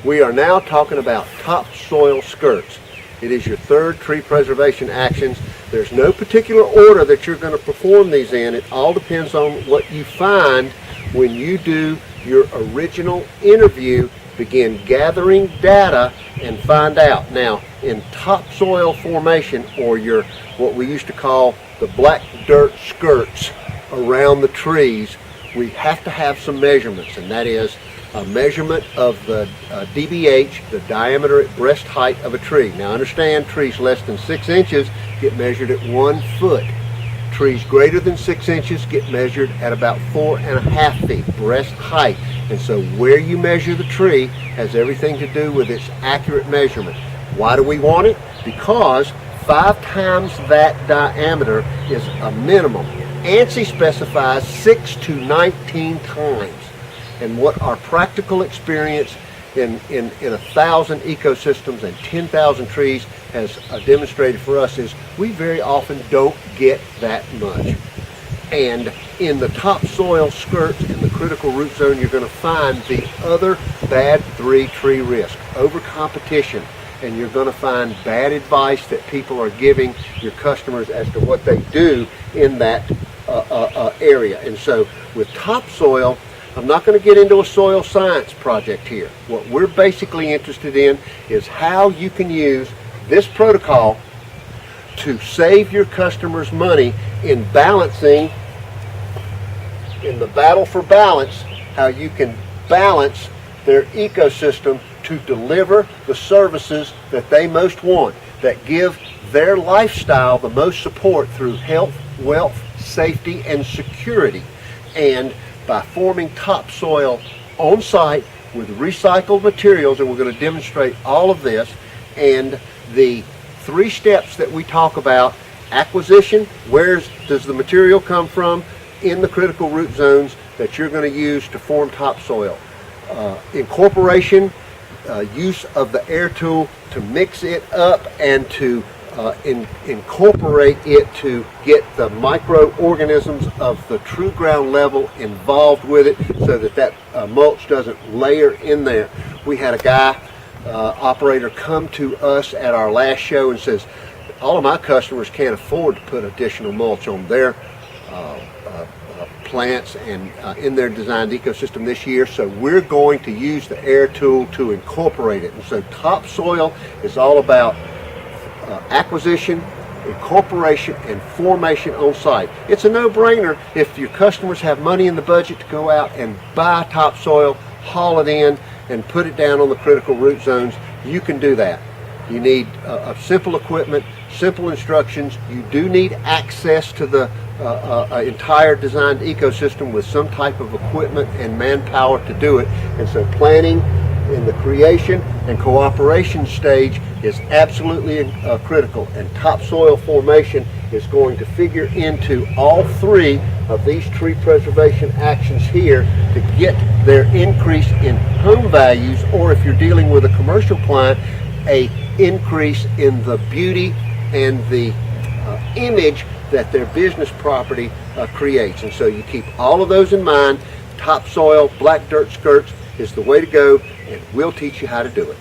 We are now talking about topsoil skirts. It is your third tree preservation actions. There's no particular order that you're going to perform these in. It all depends on what you find when you do your original interview, begin gathering data and find out. Now, in topsoil formation, or your what we used to call the black dirt skirts around the trees, we have to have some measurements, and that is a measurement of the DBH, the diameter at breast height of a tree. Now understand, trees less than 6 inches get measured at 1 foot. Trees greater than 6 inches get measured at about 4.5 feet breast height. And so where you measure the tree has everything to do with its accurate measurement. Why do we want it? Because 5 times that diameter is a minimum. ANSI specifies 6 to 19 times. And what our practical experience in 1,000 ecosystems and 10,000 trees has demonstrated for us is we very often don't get that much. And in the topsoil skirts in the critical root zone, you're going to find the other bad 3 tree risk: over competition, and you're going to find bad advice that people are giving your customers as to what they do in that area. And so with topsoil, I'm not going to get into a soil science project here. What we're basically interested in is how you can use this protocol to save your customers money in balancing, in the battle for balance, how you can balance their ecosystem to deliver the services that they most want, that give their lifestyle the most support through health, wealth, safety, and security. And by forming topsoil on site with recycled materials, and we're going to demonstrate all of this, and the 3 steps that we talk about: acquisition, where does the material come from in the critical root zones that you're going to use to form topsoil; incorporation, use of the air tool to mix it up and to incorporate it to get the microorganisms of the true ground level involved with it, so that mulch doesn't layer in there. We had a guy, operator, come to us at our last show and says, all of my customers can't afford to put additional mulch on their plants and in their designed ecosystem this year, so we're going to use the air tool to incorporate it. And so topsoil is all about acquisition, incorporation, and formation on site. It's a no-brainer. If your customers have money in the budget to go out and buy topsoil, haul it in, and put it down on the critical root zones, you can do that. You need simple equipment, simple instructions. You do need access to the entire designed ecosystem with some type of equipment and manpower to do it. And so planning in the creation and cooperation stage is absolutely critical, and topsoil formation is going to figure into all 3 of these tree preservation actions here to get their increase in home values, or if you're dealing with a commercial client, a increase in the beauty and the image that their business property creates. And so you keep all of those in mind. Topsoil, black dirt skirts is the way to go, and we'll teach you how to do it.